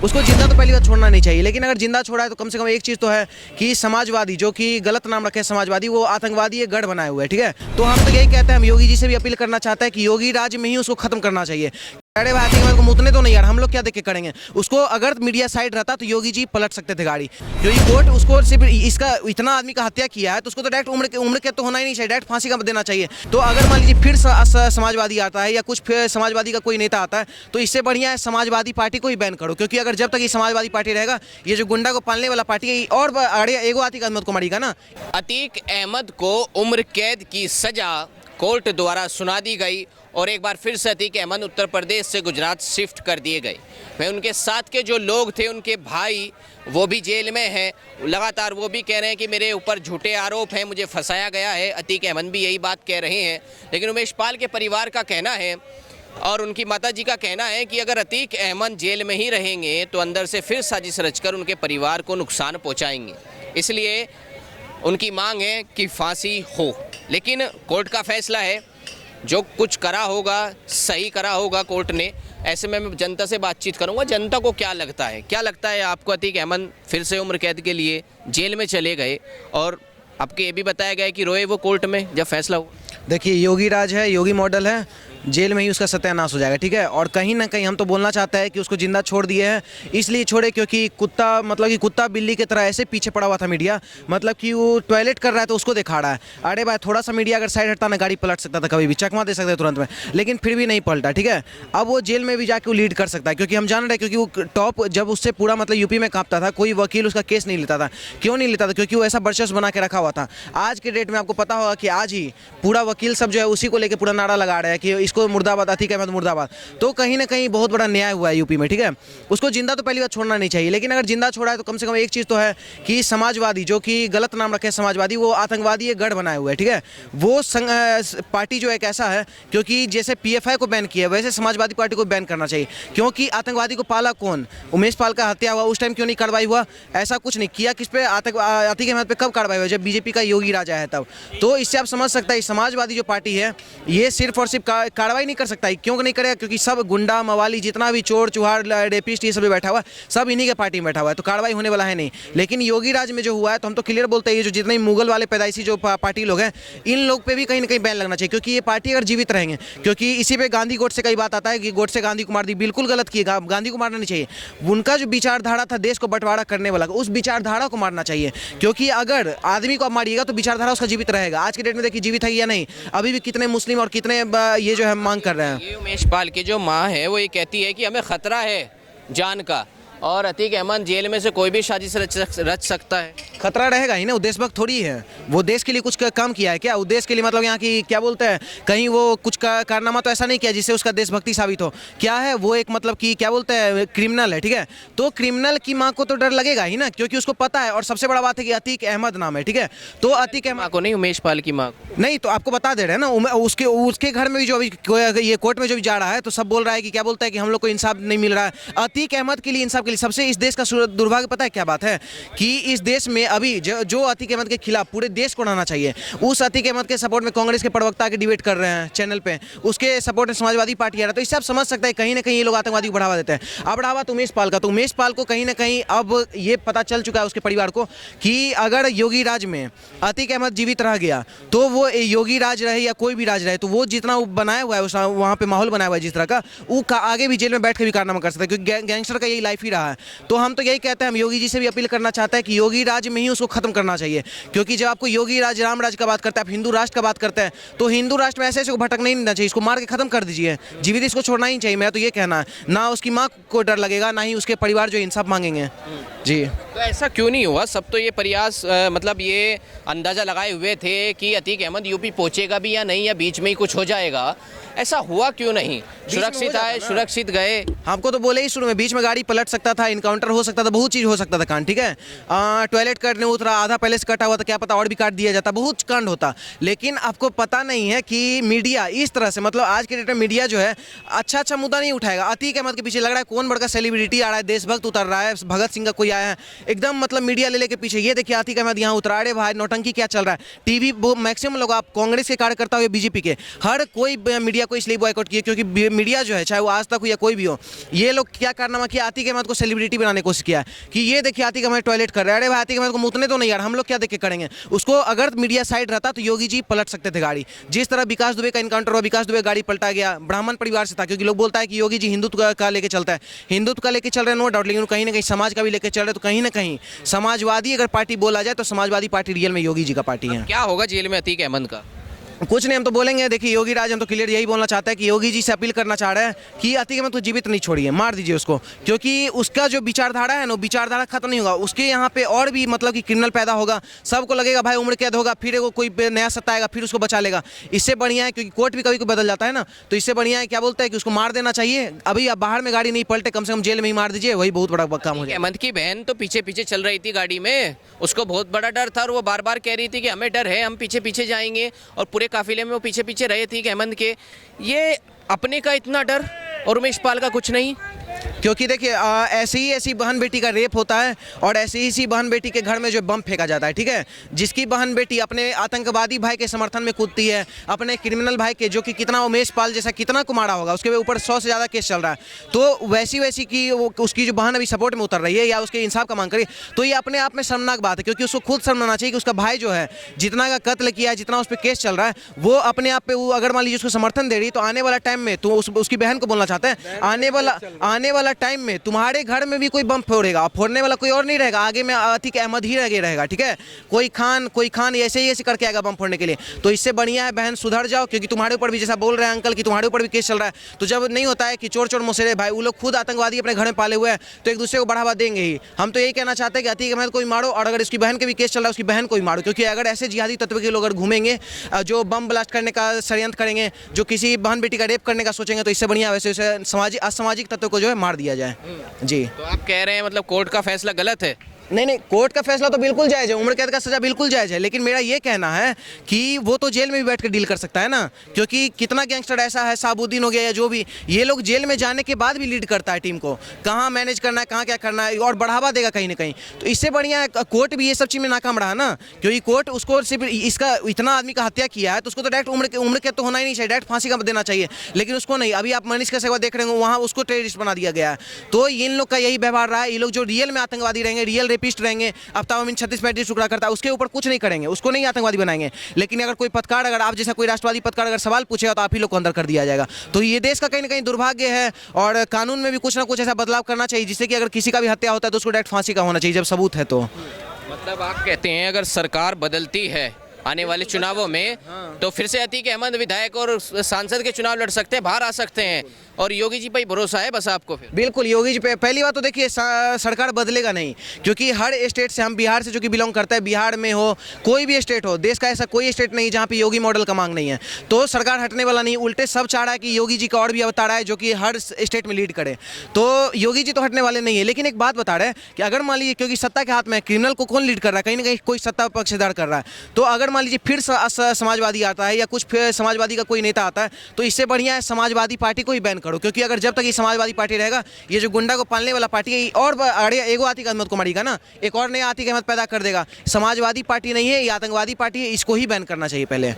उसको जिंदा तो पहली बात छोड़ना नहीं चाहिए, लेकिन अगर जिंदा छोड़ा है तो कम से कम एक चीज़ तो है कि समाजवादी, जो कि गलत नाम रखे समाजवादी, वो आतंकवादी ये गढ़ बनाए हुए है, ठीक है। तो हम तो यही कहते हैं, हम योगी जी से भी अपील करना चाहते हैं कि योगी राज में ही उसको खत्म करना चाहिए। अरे भाई आतंकवाद को मुतने तो नहीं यार, हम लोग क्या देख के करेंगे उसको। अगर मीडिया साइड रहता तो योगी जी पलट सकते थे गाड़ी, क्योंकि कोर्ट उसको सिर्फ इसका इतना आदमी का हत्या किया है तो उसको तो डायरेक्ट उम्र के तो होना ही नहीं चाहिए, डायरेक्ट फांसी का देना चाहिए। तो अगर मान लीजिए फिर समाजवादी आता है या कुछ फिर समाजवादी का कोई नेता आता है तो इससे बढ़िया है समाजवादी पार्टी को ही बैन करो, क्योंकि अगर जब तक ये समाजवादी पार्टी रहेगा, ये जो गुंडा को पालने वाला पार्टी है और अड़े एगो अतीक अहमद को मारेगा ना। अतीक अहमद को उम्र कैद की सजा कोर्ट द्वारा सुना दी गई और एक बार फिर से अतीक अहमद उत्तर प्रदेश से गुजरात शिफ्ट कर दिए गए। वह उनके साथ के जो लोग थे, उनके भाई, वो भी जेल में हैं। लगातार वो भी कह रहे हैं कि मेरे ऊपर झूठे आरोप हैं, मुझे फंसाया गया है। अतीक अहमद भी यही बात कह रहे हैं। लेकिन उमेश पाल के परिवार का कहना है और उनकी माताजी का कहना है कि अगर अतीक अहमद जेल में ही रहेंगे तो अंदर से फिर साजिश रचकर उनके परिवार को नुकसान पहुँचाएंगे। इसलिए उनकी मांग है कि फांसी हो। लेकिन कोर्ट का फैसला है, जो कुछ करा होगा सही करा होगा कोर्ट ने। ऐसे में मैं जनता से बातचीत करूंगा, जनता को क्या लगता है आपको। अतीक अहमद फिर से उम्र कैद के लिए जेल में चले गए और आपको ये भी बताया गया कि रोए वो कोर्ट में जब फैसला हुआ। देखिए योगी राज है, योगी मॉडल है, जेल में ही उसका सत्यानाश हो जाएगा, ठीक है। और कहीं ना कहीं हम तो बोलना चाहते हैं कि उसको जिंदा छोड़ दिए हैं, इसलिए छोड़े क्योंकि कुत्ता, मतलब कि कुत्ता बिल्ली की तरह ऐसे पीछे पड़ा हुआ था मीडिया, मतलब कि वो टॉयलेट कर रहा है तो उसको दिखा रहा है। अरे भाई थोड़ा सा मीडिया अगर साइड हटता ना, गाड़ी पलट सकता था, कभी भी चकमा दे सकते तुरंत में, लेकिन फिर भी नहीं पलटा, ठीक है। अब वो जेल में भी जाके वो लीड कर सकता है, क्योंकि हम जान रहे हैं, क्योंकि वो टॉप जब उससे पूरा मतलब यूपी में कांपता था, कोई वकील उसका केस नहीं लेता था। क्यों नहीं लेता था? क्योंकि वो ऐसा वर्चस्व बना के रखा हुआ था। आज के डेट में आपको पता होगा कि आज ही पूरा वकील सब जो है उसी को लेकर पूरा नारा लगा रहे हैं कि इसको मुर्दाबाद, अतीक अहमद मुर्दाबाद। तो कहीं ना कहीं बहुत बड़ा न्याय हुआ है यूपी में, ठीक है। उसको जिंदा तो पहली बात छोड़ना नहीं चाहिए, लेकिन अगर जिंदा छोड़ा है तो कम से कम एक चीज़ तो है कि समाजवादी, जो कि गलत नाम रखे समाजवादी, वो आतंकवादी ये गढ़ बनाए हुए है, ठीक है। वो पार्टी जो एक ऐसा है, क्योंकि जैसे पीएफआई को बैन किया वैसे समाजवादी पार्टी को बैन करना चाहिए। क्योंकि आतंकवादी को पाला कौन? उमेश पाल का हत्या हुआ उस टाइम क्यों नहीं कार्रवाई हुआ? ऐसा कुछ नहीं किया। किस पे? अतीक अहमद पे कब कार्रवाई हुआ? जब बीजेपी का योगी राज आया तब। तो इससे आप समझ सकते हैं समाजवादी जो पार्टी है ये सिर्फ और सिर्फ कार्रवाई नहीं कर सकता है। क्यों नहीं करेगा? क्योंकि सब गुंडा मवाली, जितना भी चोर चुहार रेपिस्ट, ये सब बैठा हुआ है, सब इन्हीं के पार्टी में बैठा हुआ है, तो कार्रवाई होने वाला है नहीं। लेकिन योगी राज में जो हुआ है तो हम तो क्लियर बोलते हैं, ये जो जितने मुगल वाले पैदाइशी जो पार्टी लोग हैं, इन लोग पे भी कहीं ना कहीं बैन लगना चाहिए, क्योंकि ये पार्टी अगर जीवित रहेंगे, क्योंकि इसी पे गांधी गोडसे का ही बात आता है कि गोडसे गांधी को मार दी, बिल्कुल गलत किया, गांधी को मारना नहीं चाहिए। उनका जो विचारधारा था देश को बंटवारा करने वाला, उस विचारधारा को मारना चाहिए, क्योंकि अगर आदमी को आप मारिएगा तो विचारधारा उसका जीवित रहेगा। आज के डेट में देखिए जीवित है या नहीं, अभी भी कितने मुस्लिम और कितने ये जो है मांग कर रहे हैं। ये उमेश पाल की जो माँ है वो ये कहती है कि हमें खतरा है जान का, और अतीक अहमद जेल में से कोई भी साजिश रच सकता है। खतरा रहेगा ही ना, वो देशभक्त थोड़ी है। वो देश के लिए कुछ काम किया है क्या? वो देश के लिए मतलब यहाँ की क्या बोलते हैं, कहीं वो कुछ कारनामा तो ऐसा नहीं किया जिससे उसका देशभक्ति साबित हो। क्या है वो? एक मतलब कि क्या बोलते हैं, क्रिमिनल है, ठीक है। तो क्रिमिनल की माँ को तो डर लगेगा ही ना, क्योंकि उसको पता है। और सबसे बड़ा बात है कि अतीक अहमद नाम है, ठीक है। तो अतीक अहमद को नहीं, उमेश पाल की माँ नहीं, तो आपको बता दे रहे हैं ना, उसके घर में भी जो अभी ये कोर्ट में जो भी जा रहा है तो सब बोल रहा है कि क्या बोलता है कि हम लोग को इंसाफ नहीं मिल रहा है। अतीक अहमद के लिए, इंसाफ के लिए सबसे इस देश का दुर्भाग्य पता है क्या बात है, कि इस देश में अभी जो अतीक अहमद के खिलाफ पूरे देश को रहना चाहिए, उस अतीक अहमद के सपोर्ट में कांग्रेस के प्रवक्ता के डिबेट कर रहे हैं चैनल पे, उसके सपोर्ट में समाजवादी पार्टी आ रहा है। तो इससे आप समझ सकते हैं कहीं ना कहीं ये लोग आतंकवादी को बढ़ावा देते हैं। अब बढ़ावा तो उमेश पाल का, तो उमेश पाल को कहीं ना कहीं अब ये पता चल चुका है उसके परिवार को कि अगर योगी राज में अतीक अहमद जीवित रह गया तो वो योगी राज रहे या कोई भी राज रहे, तो वो जितना बनाया हुआ है वहाँ पे माहौल बनाया हुआ है जिस तरह का, वो आगे भी जेल में बैठ के भी कारनामा कर सकता है, क्योंकि गैंगस्टर का यही लाइफ ही रहा है। तो हम तो यही कहते हैं, हम योगी जी से भी अपील करना चाहते हैं कि योगी राज में ही उसको खत्म करना चाहिए। क्योंकि जब आपको योगी राज, राम राज का बात करते हैं, आप हिंदू राष्ट्र का बात करते हैं, तो हिंदू राष्ट्र में ऐसे ऐसे को भटकना ही नहीं चाहिए, इसको मार के खत्म कर दीजिए, जीवित इसको छोड़ना ही चाहिए। मैं तो ये कहना है, ना उसकी माँ को डर लगेगा, ना ही उसके परिवार जो इंसाफ मांगेंगे। जी, तो ऐसा क्यों नहीं हुआ? सब तो ये प्रयास मतलब ये अंदाजा लगाए हुए थे कि अतीक अहमद यूपी पहुंचेगा भी या नहीं, या बीच में ही कुछ हो जाएगा। ऐसा हुआ क्यों नहीं? सुरक्षित आए, सुरक्षित गए। हमको तो बोले ही शुरू में, बीच में गाड़ी पलट सकता था, इनकाउंटर हो सकता था, बहुत चीज़ हो सकता था कांड, ठीक है। टॉयलेट करने उतरा, आधा पहले से कटा हुआ था, क्या पता और भी काट दिया जाता, बहुत कांड होता। लेकिन आपको पता नहीं है कि मीडिया इस तरह से, मतलब आज के डेट में मीडिया जो है अच्छा मुद्दा नहीं उठाएगा। अतीक अहमद के पीछे लग रहा है कौन बड़का सेलिब्रिटी आ रहा है, देशभक्त उतर रहा है, भगत सिंह का कोई आया है, एकदम मतलब मीडिया ले लेके पीछे। ये देखिए आतिक अहमद यहाँ उतरा, अरे भाई नौटंकी क्या चल रहा है। टीवी मैक्सिमम लोग, आप कांग्रेस के कार्यकर्ता हो या बीजेपी के, हर कोई मीडिया को इसलिए बॉयकॉट किए क्योंकि मीडिया जो है, चाहे वो आज तक हो या कोई भी हो, ये लोग क्या कारनामा किया, आतिक अहमद को सेलिब्रिटी बनाने की कोशिश किया कि ये देखिए आतिक अहमद टॉयलेट कर रहे हैं। अरे भाई आतिक अहमद को मुतने तो नहीं यार, हम लोग क्या देख के करेंगे उसको। अगर मीडिया साइड रहता तो योगी जी पलट सकते थे गाड़ी। जिस तरह विकास दुबे का इनकाउंटर हुआ, विकास दुबे गाड़ी पलटा गया, ब्राह्मण परिवार से था, क्योंकि लोग बोलता है कि योगी जी हिंदुत्व का लेके चलता है। हिंदुत्व का लेके चल रहे हैं नो डाउट, लेकिन कहीं ना कहीं समाज का भी लेके चल रहे हैं। तो कहीं ना कहीं समाजवादी अगर पार्टी बोला जाए तो समाजवादी पार्टी रियल में योगी जी का पार्टी है। क्या होगा जेल में अतीक अहमद का? कुछ नहीं, हम तो बोलेंगे, देखिए योगी राज हम तो क्लियर यही बोलना चाहते हैं कि योगी जी से अपील करना चाह रहे हैं कि अतीक अहमद को जीवित नहीं छोड़िए, मार दीजिए उसको, क्योंकि उसका जो विचारधारा है ना, विचारधारा खत्म नहीं होगा। उसके यहाँ पे और भी मतलब कि क्रिमिनल पैदा होगा, सबको लगेगा भाई उम्र कैद होगा, फिर वो कोई नया सत्ता आएगा, फिर उसको बचा लेगा। इससे बढ़िया है, क्योंकि कोर्ट भी कभी कभी बदल जाता है ना, तो इससे बढ़िया है क्या बोलते हैं कि उसको मार देना चाहिए। अभी अब बाहर में गाड़ी नहीं पलटे, कम से कम जेल में ही मार दीजिए, वही बहुत बड़ा काम हो जाए। अहमद की बहन तो पीछे पीछे चल रही थी गाड़ी में, उसको बहुत बड़ा डर था और वो बार बार कह रही थी कि हमें डर है, हम पीछे पीछे जाएंगे, और पूरे काफिले में वो पीछे पीछे रहे थे अहमद के। ये अपने का इतना डर और उमेश पाल का कुछ नहीं। क्योंकि देखिए ऐसी बहन बेटी का रेप होता है और ऐसी ही सी बहन बेटी के घर में जो बम फेंका जाता है, ठीक है। जिसकी बहन बेटी अपने आतंकवादी भाई के समर्थन में कूदती है, अपने क्रिमिनल भाई के, जो कि कितना उमेश पाल जैसा कितना को मारा होगा, उसके ऊपर 100 से ज़्यादा केस चल रहा है, तो वैसी की उसकी जो बहन अभी सपोर्ट में उतर रही है या उसके इंसाफ का मांग करी, तो ये अपने आप में शर्मनाक बात है। क्योंकि उसको खुद शर्म आना चाहिए कि उसका भाई जो है जितना का कत्ल किया है, जितना उस पर केस चल रहा है, वो अपने आप पे, वो अगर मान लीजिए उसको समर्थन दे रही, तो आने वाला टाइम में तो उसकी बहन को बोलना चाहते हैं, आने वाला टाइम में तुम्हारे घर में भी कोई बम फोड़ेगा, फोड़ने वाला कोई और नहीं रहेगा, आगे में अतीक अहमद ही रहेगा, ठीक है। कोई खान ऐसे करके आएगा बम फोड़ने के लिए। तो इससे बढ़िया है बहन सुधर जाओ, क्योंकि तुम्हारे ऊपर भी, जैसा बोल रहे हैं अंकल कि तुम्हारे ऊपर भी केस चल रहा है, तो जब नहीं होता है कि चोर मुसेरे भाई, वो लोग खुद आतंकवादी अपने घर में पाले हुए हैं, तो एक दूसरे को बढ़ावा देंगे ही। हम तो यही कहना चाहते हैं कि अतीक अहमद को ही मारो, और अगर उसकी बहन के भी केस चल रहा है, उसकी बहन को ही मारो। क्योंकि अगर ऐसे जिहादी तत्व के लोग अगर घूमेंगे, जो बम ब्लास्ट करने का षड्यंत्र करेंगे, जो किसी बहन बेटी का रेप करने का सोचेंगे, तो इससे बढ़िया वैसे असामाजिक तत्व को जो है मार दिया जाए। जी, तो आप कह रहे हैं मतलब कोर्ट का फैसला गलत है? नहीं, कोर्ट का फैसला तो बिल्कुल जायज़ है, उम्र कैद का सज़ा बिल्कुल जायज़ है, लेकिन मेरा ये कहना है कि वो तो जेल में भी बैठ कर डील कर सकता है ना। क्योंकि कितना गैंगस्टर ऐसा है, साबुद्दीन हो गया या जो भी, ये लोग जेल में जाने के बाद भी लीड करता है टीम को, कहाँ मैनेज करना है, कहाँ क्या करना है, और बढ़ावा देगा कहीं ना कहीं। तो इससे बढ़िया कोर्ट भी ये सब चीज़ में नाकाम रहा ना, क्योंकि कोर्ट उसको सिर्फ इसका इतना आदमी का हत्या किया है, तो उसको तो डायरेक्ट उम्र कैद तो होना ही नहीं चाहिए, डायरेक्ट फांसी का देना चाहिए, लेकिन उसको नहीं। अभी आप मनीष का सेवा देख रहे हो, वहाँ उसको टेररिस्ट बना दिया गया है। तो इन लोग का यही व्यवहार रहा है। ये लोग जो रियल में आतंकवादी रहेंगे, रियल रेपिस्ट रहेंगे, अफ्ताब 36-35 टुकड़ा करता है, उसके ऊपर कुछ नहीं करेंगे, उसको नहीं आतंकवादी बनाएंगे। लेकिन अगर कोई पत्रकार, अगर आप जैसा कोई राष्ट्रवादी पत्रकार अगर सवाल पूछेगा, तो आप ही लोग को अंदर कर दिया जाएगा। तो ये देश का कहीं ना कहीं दुर्भाग्य है, और कानून में भी कुछ ना कुछ ऐसा बदलाव करना चाहिए, जिससे कि अगर किसी का भी हत्या होता है तो उसको डायरेक्ट फांसी का होना चाहिए, जब सबूत है तो। मतलब आप कहते हैं अगर सरकार बदलती है आने वाले चुनावों में, तो फिर से अतीक अहमद विधायक और सांसद के चुनाव लड़ सकते हैं, बाहर आ सकते हैं, और योगी जी पे भरोसा है बस आपको? फिर बिल्कुल योगी जी पे। पहली बात तो देखिए सरकार बदलेगा नहीं, क्योंकि हर स्टेट से, हम बिहार से जो कि बिलोंग करता है, बिहार में हो कोई भी स्टेट हो, देश का ऐसा कोई स्टेट नहीं जहाँ पे योगी मॉडल का मांग नहीं है। तो सरकार हटने वाला नहीं, उल्टे सब चाह रहा है कि योगी जी का और भी अवतार आए, जो कि हर स्टेट में लीड करे। तो योगी जी तो हटने वाले नहीं है। लेकिन एक बात बता रहे हैं कि अगर मान लीजिए, क्योंकि सत्ता के हाथ में, क्रिमिनल को कौन लीड कर रहा है, कहीं ना कहीं कोई सत्ता पक्षधर कर रहा है, तो अगर मान लीजिए फिर समाजवादी आता है या कुछ फिर समाजवादी का कोई नेता आता है, तो इससे बढ़िया है समाजवादी पार्टी को ही बैन करो। क्योंकि अगर जब तक ये समाजवादी पार्टी रहेगा, ये जो गुंडा को पालने वाला पार्टी है, और अरे एगो आतिक अहमद को मारेगा ना, एक और नया आतिक अहमद पैदा कर देगा। समाजवादी पार्टी नहीं है, ये आतंकवादी पार्टी है, इसको ही बैन करना चाहिए पहले।